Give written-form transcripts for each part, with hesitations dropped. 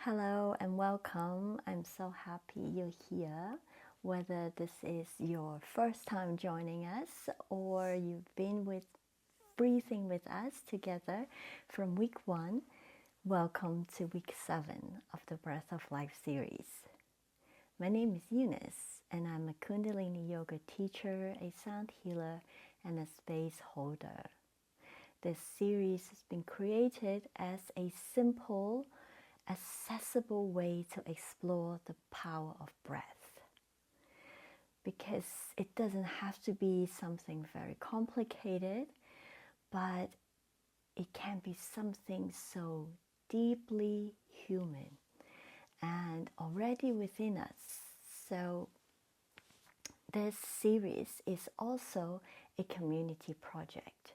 Hello and welcome. I'm so happy you're here. Whether this is your first time joining us or you've been breathing with us together from week 1, welcome to week 7 of the Breath of Life series. My name is Eunice and I'm a Kundalini yoga teacher, a sound healer, and a space holder. This series has been created as a simple, accessible way to explore the power of breath, because it doesn't have to be something very complicated, but it can be something so deeply human and already within us. So this series is also a community project.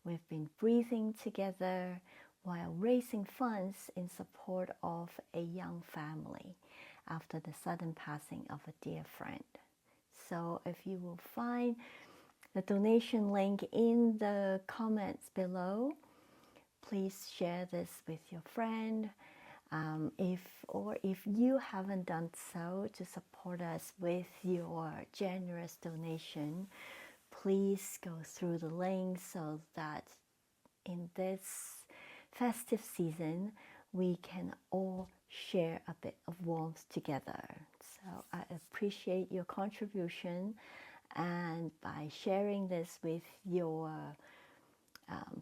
We've been breathing together while raising funds in support of a young family after the sudden passing of a dear friend. So if you will find the donation link in the comments below, please share this with your friend. If you haven't done so, to support us with your generous donation, please go through the link so that in this festive season we can all share a bit of warmth together. So I appreciate your contribution, and by sharing this with your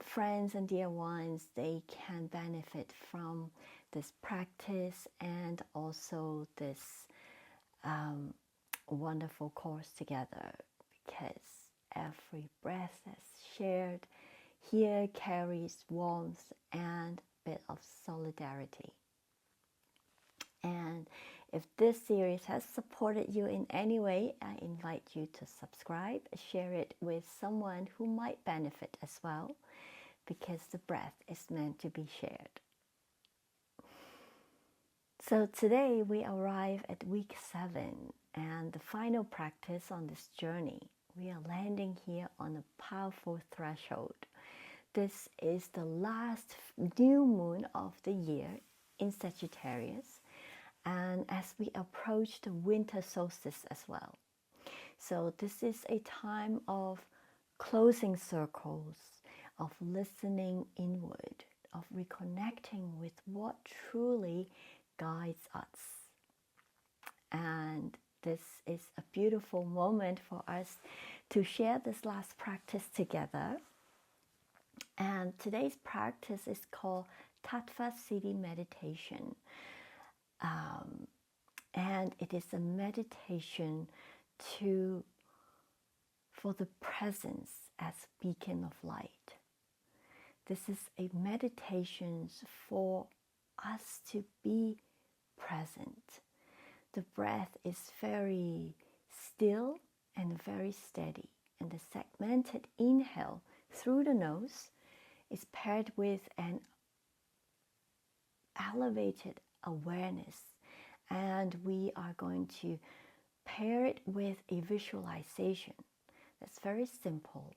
friends and dear ones, they can benefit from this practice and also this wonderful course together, because every breath that's shared here carries warmth and a bit of solidarity. And if this series has supported you in any way, I invite you to subscribe, share it with someone who might benefit as well, because the breath is meant to be shared. So today we arrive at week 7 and the final practice on this journey. We are landing here on a powerful threshold. This is the last new moon of the year in Sagittarius, and as we approach the Winter Solstice as well. So this is a time of closing circles, of listening inward, of reconnecting with what truly guides us. And this is a beautiful moment for us to share this last practice together. And today's practice is called Tattva Siddhi meditation. And it is a meditation for the presence as beacon of light. This is a meditation for us to be present. The breath is very still and very steady, and the segmented inhale through the nose is paired with an elevated awareness, and we are going to pair it with a visualization that's very simple,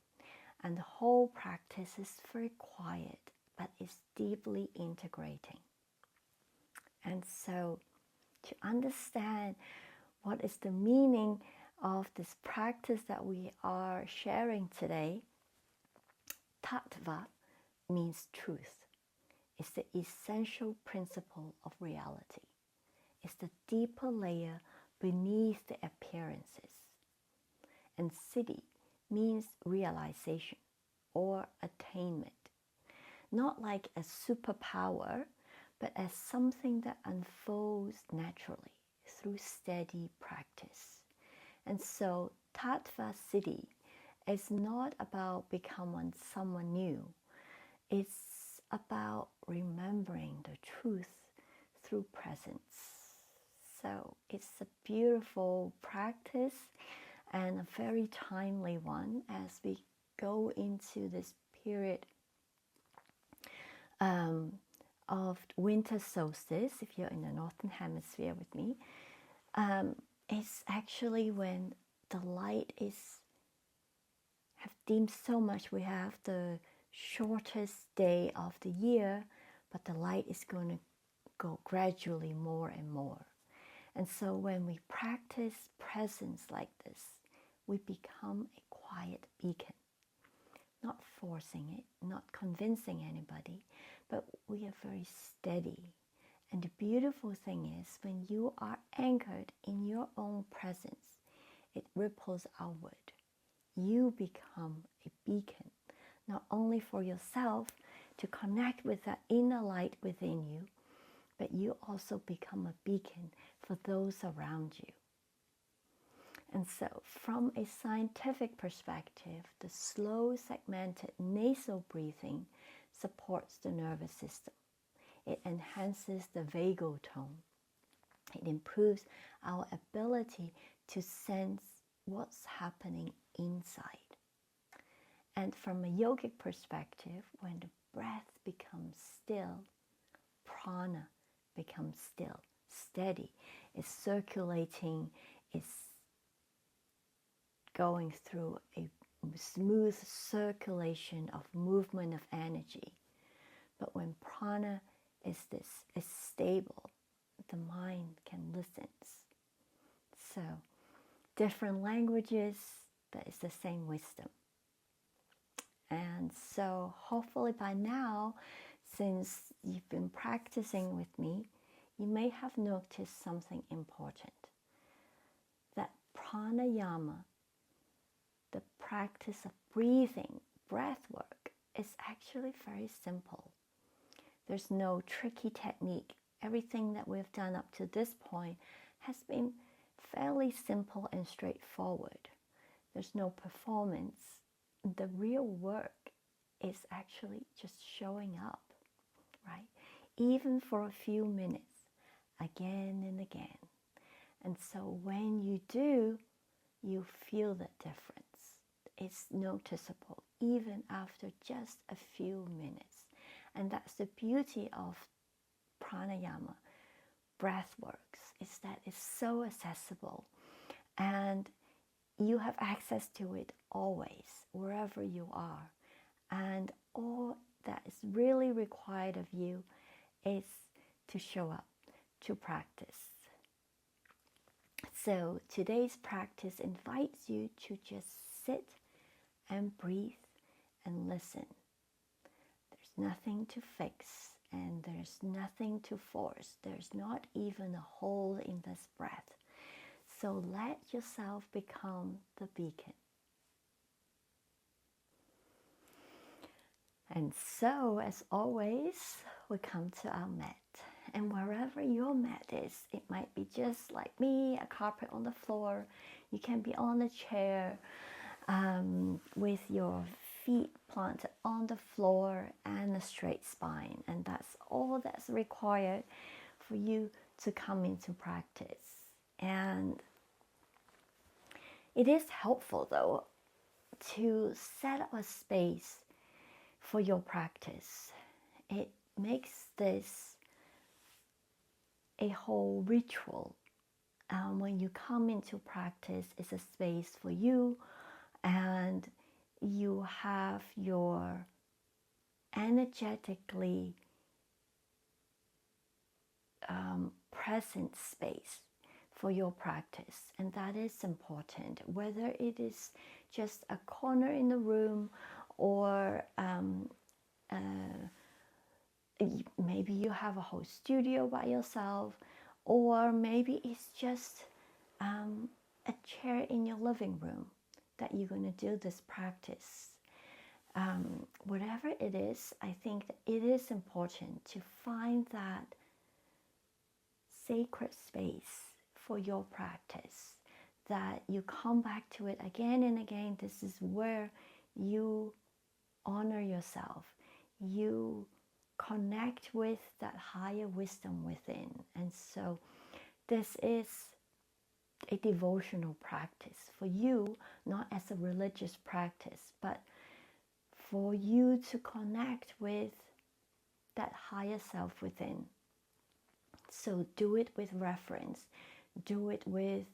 and the whole practice is very quiet but is deeply integrating. And so to understand what is the meaning of this practice that we are sharing today, Tattva means truth. It's the essential principle of reality. It's the deeper layer beneath the appearances. And Siddhi means realization or attainment, not like a superpower, but as something that unfolds naturally through steady practice. And so Tattva Siddhi is not about becoming someone new. It's about remembering the truth through presence. So it's a beautiful practice and a very timely one as we go into this period of Winter Solstice. If you're in the Northern Hemisphere with me, it's actually when the light have dimmed so much. We have the shortest day of the year, but the light is going to go gradually more and more. And so when we practice presence like this, we become a quiet beacon, not forcing it, not convincing anybody, but we are very steady. And the beautiful thing is when you are anchored in your own presence, it ripples outward. You become a beacon, not only for yourself to connect with that inner light within you, but you also become a beacon for those around you. And so, from a scientific perspective, the slow, segmented nasal breathing supports the nervous system. It enhances the vagal tone. It improves our ability to sense what's happening inside. And from a yogic perspective, when the breath becomes still, prana becomes still, steady. It's circulating, it's going through a smooth circulation of movement of energy. But when prana is stable, the mind can listen. So, different languages, but it's the same wisdom. And so hopefully by now, since you've been practicing with me, you may have noticed something important. That pranayama, the practice of breathing, breath work, is actually very simple. There's no tricky technique. Everything that we've done up to this point has been fairly simple and straightforward. There's no performance. The real work is actually just showing up, right? Even for a few minutes, again and again. And so when you do, you feel the difference. It's noticeable even after just a few minutes. And that's the beauty of pranayama, breathworks, is that it's so accessible and you have access to it always, wherever you are. And all that is really required of you is to show up, to practice. So today's practice invites you to just sit and breathe and listen. There's nothing to fix and there's nothing to force. There's not even a hole in this breath. So let yourself become the beacon. And so, as always, we come to our mat. And wherever your mat is, it might be just like me, a carpet on the floor. You can be on a chair with your feet planted on the floor and a straight spine. And that's all that's required for you to come into practice. And it is helpful, though, to set up a space for your practice. It makes this a whole ritual. When you come into practice, it's a space for you, and you have your energetically present space for your practice, and that is important. Whether it is just a corner in the room, or maybe you have a whole studio by yourself, or maybe it's just a chair in your living room that you're going to do this practice. Whatever it is, I think that it is important to find that sacred space for your practice, that you come back to it again and again. This is where you honor yourself. You connect with that higher wisdom within. And so this is a devotional practice for you, not as a religious practice, but for you to connect with that higher self within. So do it with reverence. Do it with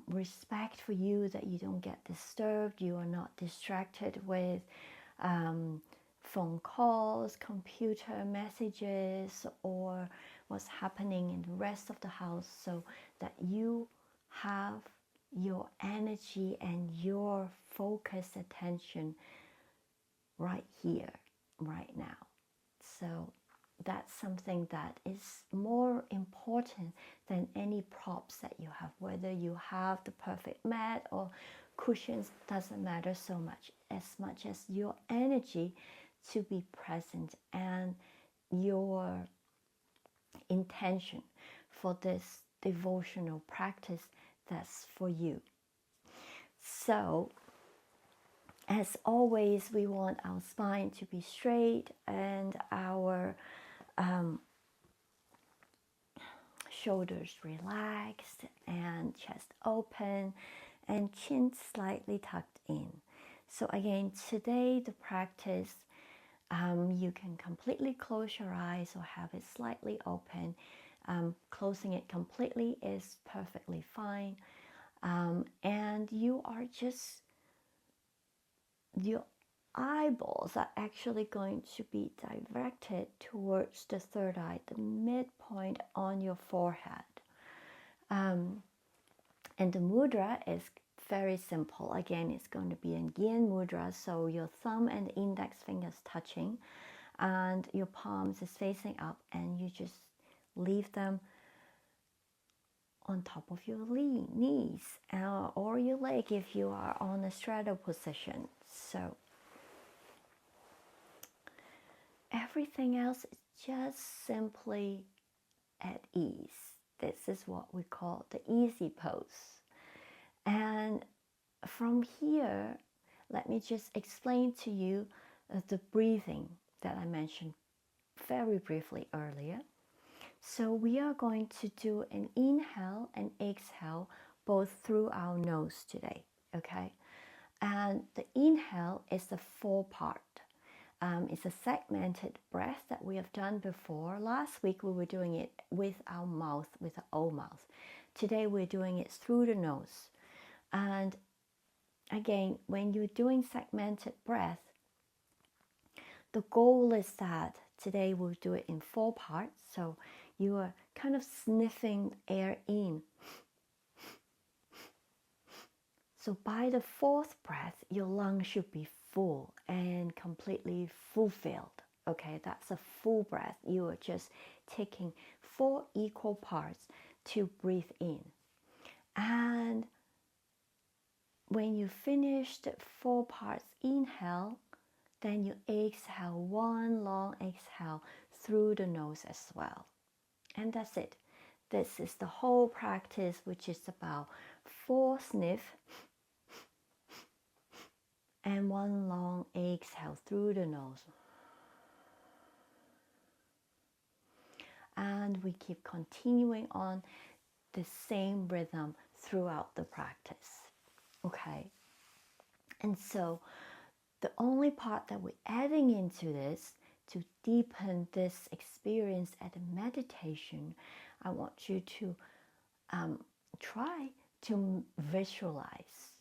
respect for you, that you don't get disturbed, you are not distracted with phone calls, computer messages, or what's happening in the rest of the house, so that you have your energy and your focused attention right here, right now. So that's something that is more important than any props that you have. Whether you have the perfect mat or cushions, doesn't matter so much as your energy to be present and your intention for this devotional practice that's for you. So as always, we want our spine to be straight and our shoulders relaxed and chest open and chin slightly tucked in. So again, today the practice, you can completely close your eyes or have it slightly open. Closing it completely is perfectly fine. And you are just, your eyeballs are actually going to be directed towards the third eye, the midpoint on your forehead. And the mudra is very simple. Again, it's going to be a yin mudra, so your thumb and index fingers touching, and your palms is facing up, and you just leave them on top of your knees or your leg if you are on a straddle position. So everything else is just simply at ease. This is what we call the easy pose. And from here, let me just explain to you the breathing that I mentioned very briefly earlier. So we are going to do an inhale and exhale both through our nose today, okay? And the inhale is the 4-part. It's a segmented breath that we have done before. Last week we were doing it with our mouth, with the O mouth. Today we're doing it through the nose. And again, when you're doing segmented breath, the goal is that today we'll do it in 4 parts. So you are kind of sniffing air in. So by the 4th breath, your lungs should be full and completely fulfilled. Okay, that's a full breath. You are just taking 4 equal parts to breathe in. And when you finish the 4 parts inhale, then you exhale 1 long exhale through the nose as well. And that's it. This is the whole practice, which is about 4 sniff and 1 long exhale through the nose. And we keep continuing on the same rhythm throughout the practice. Okay? And so the only part that we're adding into this to deepen this experience at a meditation, I want you to try to visualize.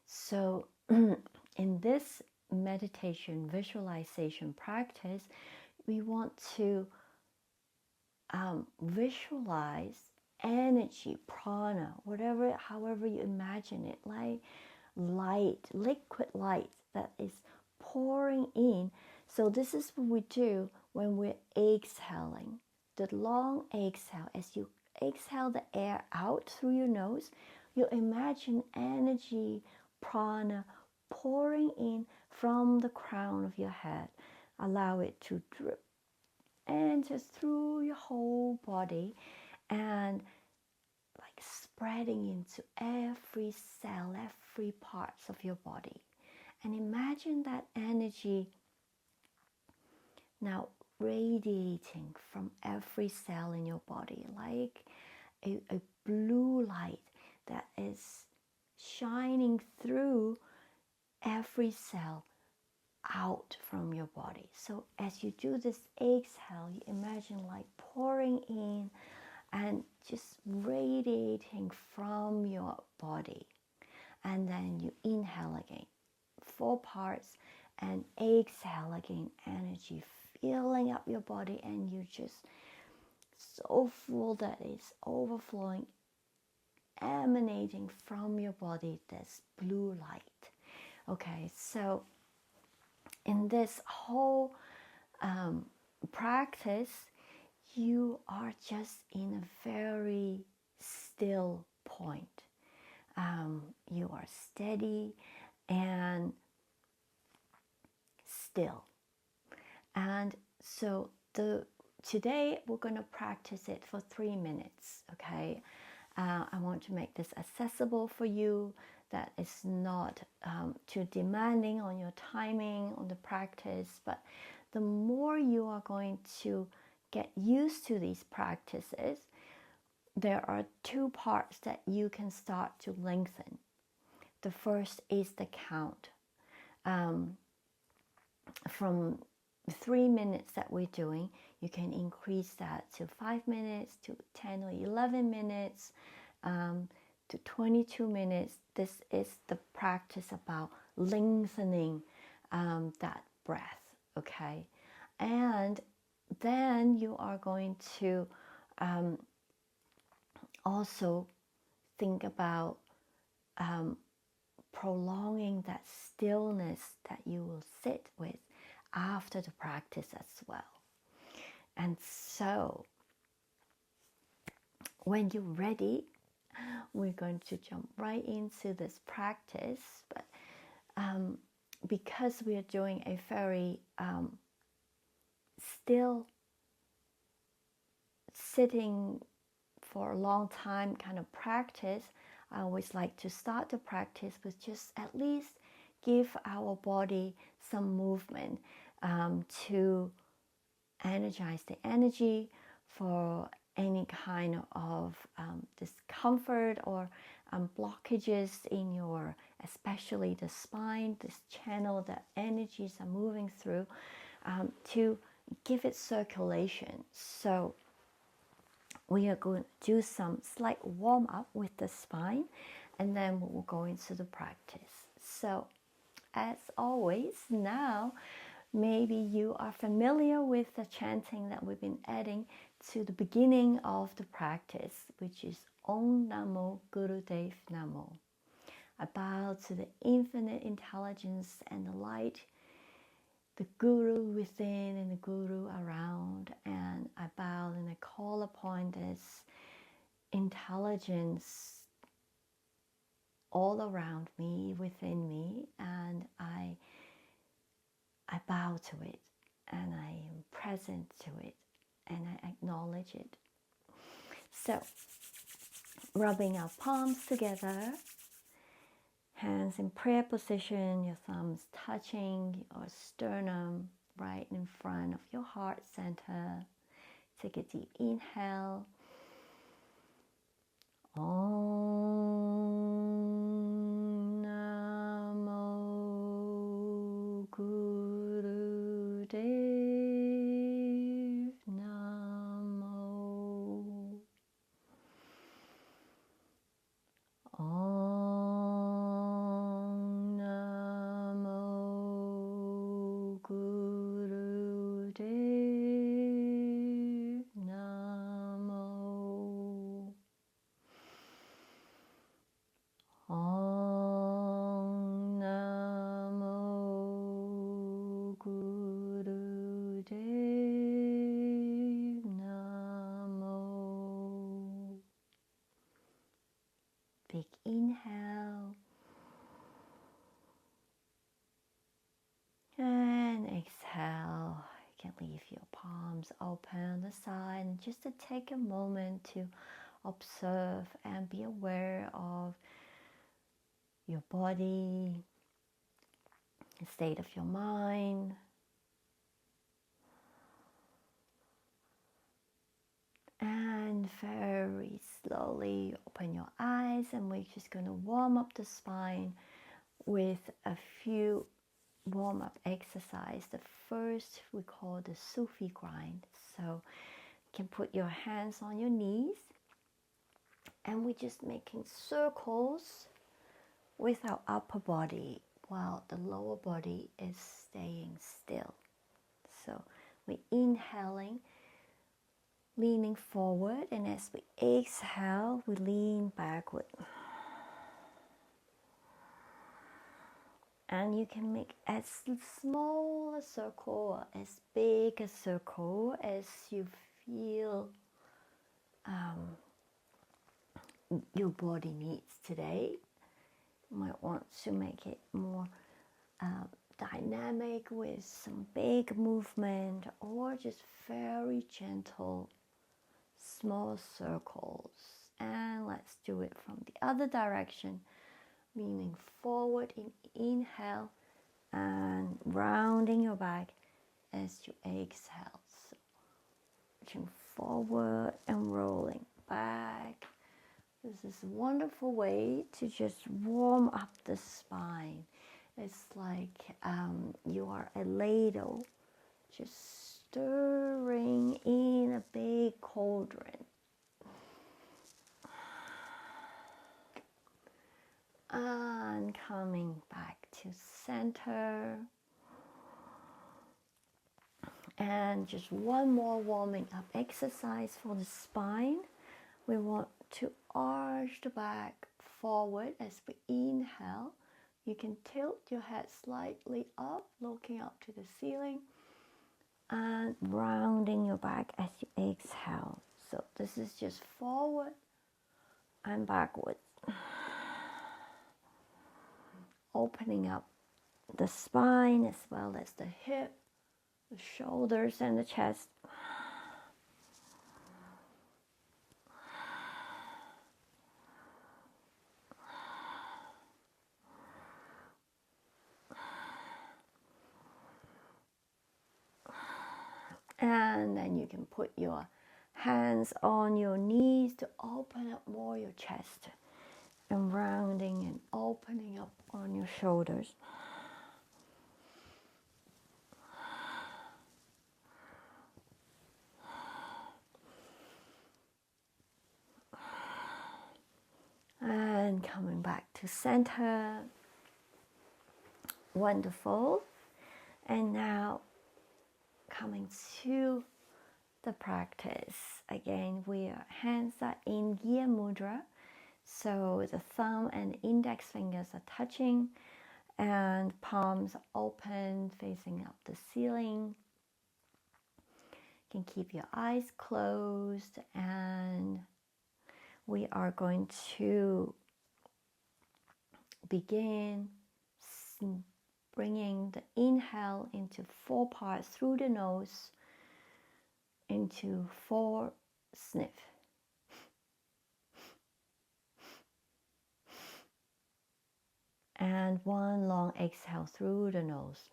So in this meditation visualization practice, we want to visualize energy, prana, however you imagine it, like light, liquid light that is pouring in. So this is what we do when we're exhaling. The long exhale, as you exhale the air out through your nose, you imagine energy, prana, pouring in from the crown of your head. Allow it to drip and just through your whole body and like spreading into every cell, every parts of your body. And imagine that energy now radiating from every cell in your body, like a blue light that is shining through every cell out from your body. So as you do this exhale, you imagine like pouring in and just radiating from your body. And then you inhale again, 4 parts, and exhale again, energy filling up your body, and you just so full that it's overflowing, emanating from your body, this blue light. Okay, so in this whole practice, you are just in a very still point. You are steady and still. And so today we're going to practice it for 3 minutes, okay? I want to make this accessible for you, that it's not too demanding on your timing, on the practice, but the more you are going to get used to these practices, there are 2 parts that you can start to lengthen. The first is the count. From 3 minutes that we're doing, you can increase that to 5 minutes, to 10 or 11 minutes, to 22 minutes. This is the practice about lengthening that breath, okay? And then you are going to also think about prolonging that stillness that you will sit with after the practice as well. And so when you're ready, we're going to jump right into this practice. But because we are doing a very still, sitting for a long time kind of practice, I always like to start the practice with just at least give our body some movement to energize the energy for any kind of discomfort or blockages in your, especially the spine, this channel that energies are moving through, to give it circulation. So we are going to do some slight warm up with the spine, and then we'll go into the practice. So as always, now maybe you are familiar with the chanting that we've been adding to the beginning of the practice, which is Om Namo Gurudev Namo. I bow to the infinite intelligence and the light, the Guru within and the Guru around, and I bow and I call upon this intelligence all around me, within me, and I bow to it, and I am present to it, and I acknowledge it. So, rubbing our palms together, hands in prayer position, your thumbs touching your sternum right in front of your heart center. Take a deep inhale. Om Namo Gurudev Namo. Om Namo Gurudev Namo. Om Namo Gurudev Namo. Big inhale and exhale. You can leave your palms open on the side, and just to take a moment to observe and be aware of your body, the state of your mind. And very slowly open your eyes, and we're just going to warm up the spine with a few warm-up exercise. The first we call the Sufi grind. So you can put your hands on your knees, and we're just making circles with our upper body, while the lower body is staying still. So we're inhaling, leaning forward, and as we exhale, we lean backward. And you can make as small a circle or as big a circle as you feel your body needs today. You might want to make it more dynamic with some big movement, or just very gentle small circles. And let's do it from the other direction, leaning forward in inhale and rounding your back as you exhale. So reaching forward and rolling back. This is a wonderful way to just warm up the spine. It's like you are a ladle just stirring in a big cauldron. And coming back to center. And just one more warming up exercise for the spine. We want to arch the back forward as we inhale. You can tilt your head slightly up, looking up to the ceiling, and rounding your back as you exhale. So this is just forward and backward. Opening up the spine as well as the hip, the shoulders, and the chest. And then you can put your hands on your knees to open up more your chest, and rounding and opening up on your shoulders. And coming back to center. Wonderful. And now coming to the practice. Again, hands are in Gya Mudra. So the thumb and index fingers are touching and palms open, facing up the ceiling. You can keep your eyes closed, and we are going to begin bringing the inhale into 4 parts through the nose, into 4 sniff. And 1 long exhale through the nose.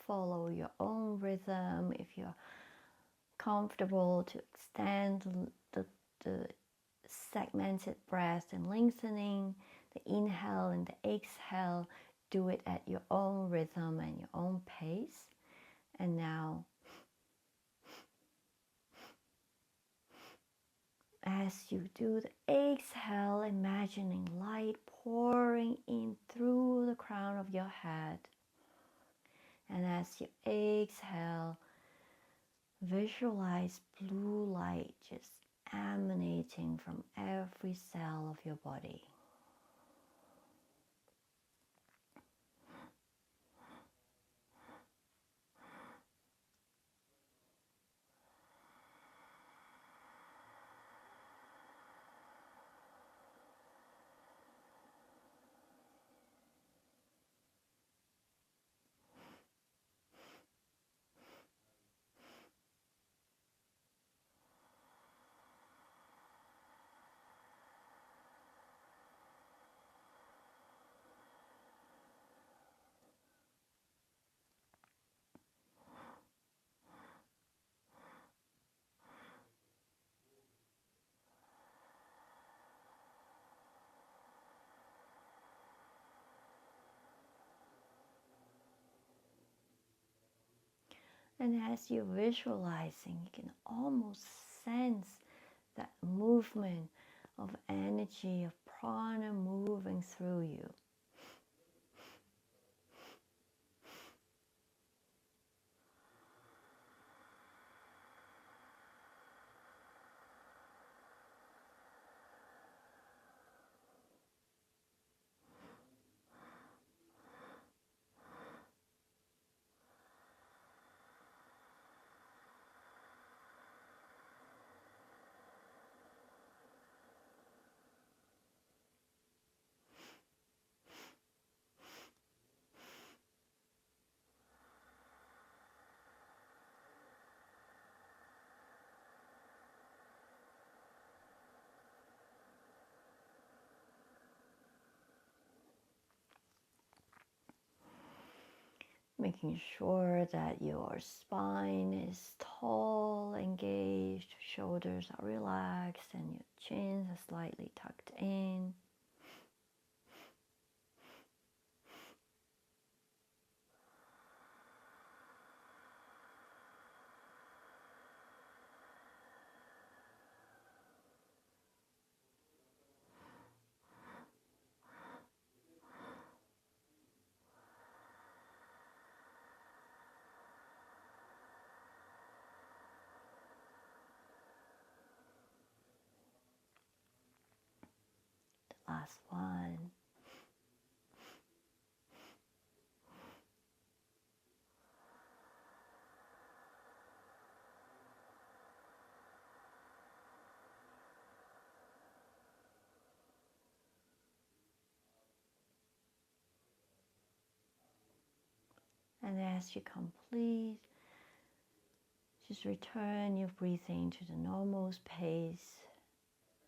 Follow your own rhythm. If you're comfortable to extend the segmented breath and lengthening the inhale and the exhale, do it at your own rhythm and your own pace. And now, as you do the exhale, imagining light pouring in through the crown of your head. And as you exhale, visualize blue light just emanating from every cell of your body. And as you're visualizing, you can almost sense that movement of energy, of prana moving through you. Making sure that your spine is tall, engaged, shoulders are relaxed, and your chin is slightly tucked in. Last one. And as you complete, just return your breathing to the normal pace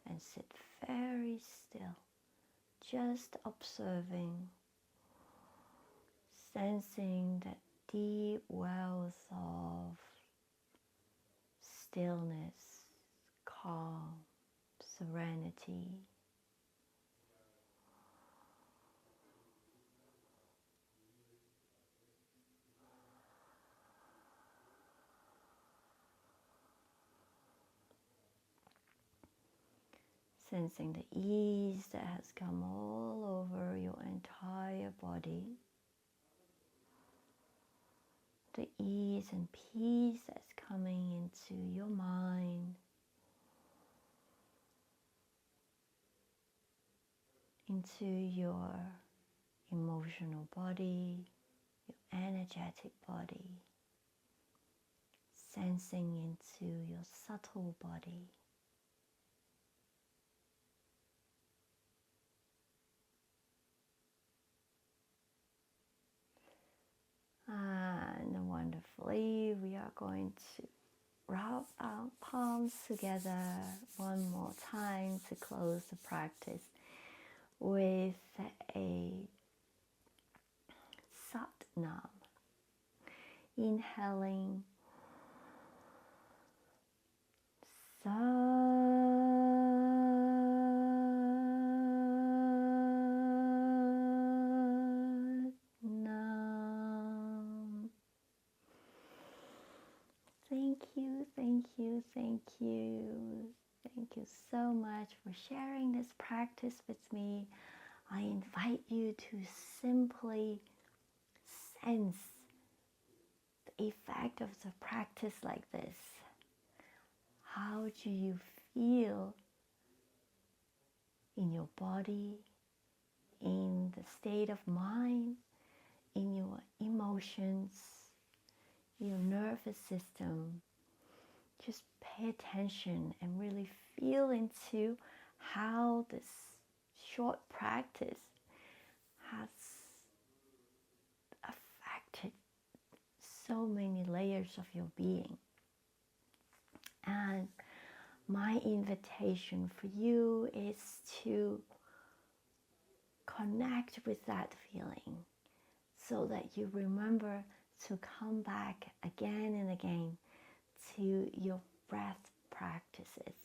and sit very still, just observing, sensing that deep wealth of stillness, calm, serenity. Sensing the ease that has come all over your entire body. The ease and peace that's coming into your mind, into your emotional body, your energetic body, sensing into your subtle body. And wonderfully, we are going to rub our palms together one more time to close the practice with a Sat Nam. Inhaling Sat Nam. Thank you, thank you, thank you. Thank you so much for sharing this practice with me. I invite you to simply sense the effect of the practice like this. How do you feel in your body, in the state of mind, in your emotions, your nervous system? Just pay attention and really feel into how this short practice has affected so many layers of your being. And my invitation for you is to connect with that feeling so that you remember to come back again and again to your breath practices.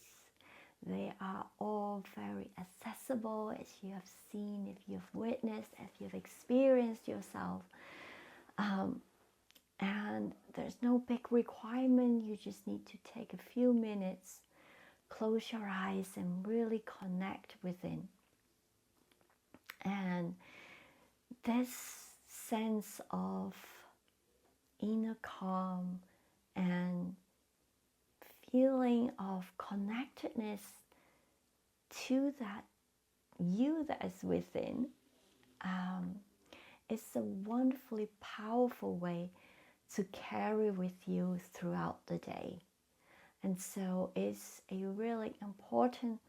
They are all very accessible, as you have seen, if you've witnessed, if you've experienced yourself. And there's no big requirement. You just need to take a few minutes, close your eyes, and really connect within. And this sense of inner calm and feeling of connectedness to that you that is within, it's a wonderfully powerful way to carry with you throughout the day. And so it's a really important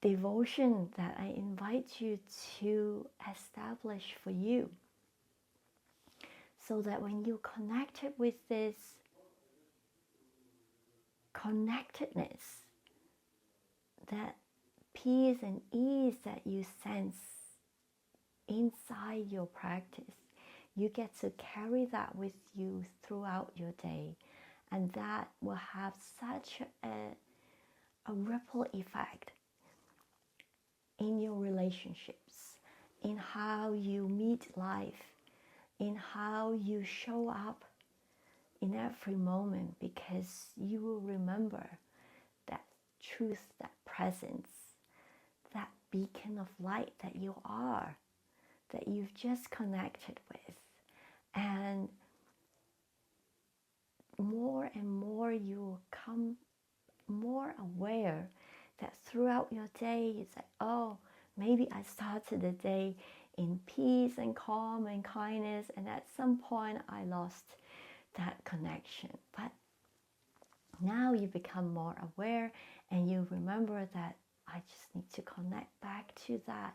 devotion that I invite you to establish for you, so that when you connected with this connectedness, that peace and ease that you sense inside your practice, you get to carry that with you throughout your day. And that will have such a ripple effect in your relationships, in how you meet life, in how you show up in every moment, because you will remember that truth, that presence, that beacon of light that you are, that you've just connected with. And more and more you will come more aware that throughout your day, it's like, oh, maybe I started the day in peace and calm and kindness, and at some point I lost that connection. But now you become more aware, and you remember that I just need to connect back to that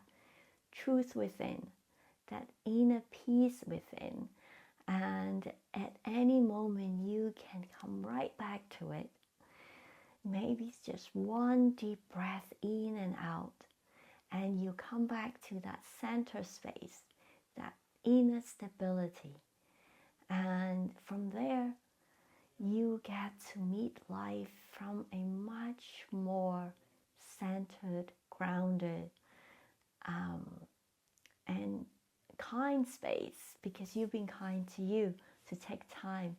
truth within, that inner peace within. And at any moment you can come right back to it. Maybe it's just one deep breath in and out, and you come back to that center space, that inner stability. And from there, you get to meet life from a much more centered, grounded, and kind space, because you've been kind to you to take time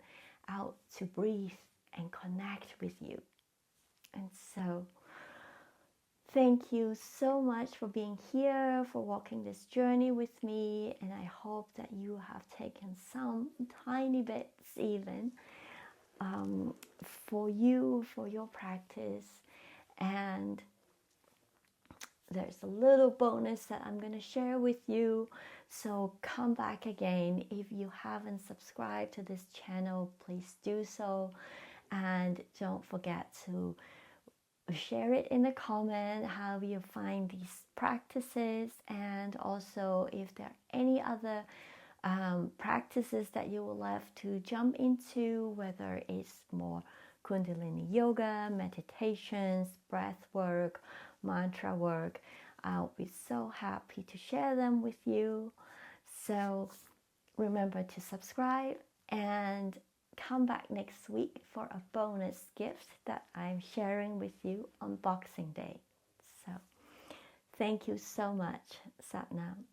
out to breathe and connect with you. And so thank you so much for being here, for walking this journey with me, and I hope that you have taken some tiny bits even for you, for your practice. And there's a little bonus that I'm going to share with you, so come back again. If you haven't subscribed to this channel, please do so, and don't forget to share it in the comment how you find these practices, and also if there are any other practices that you would love to jump into, whether it's more Kundalini yoga, meditations, breath work, mantra work. I'll be so happy to share them with you. So remember to subscribe and come back next week for a bonus gift that I'm sharing with you on Boxing Day. So thank you so much. Sat Nam.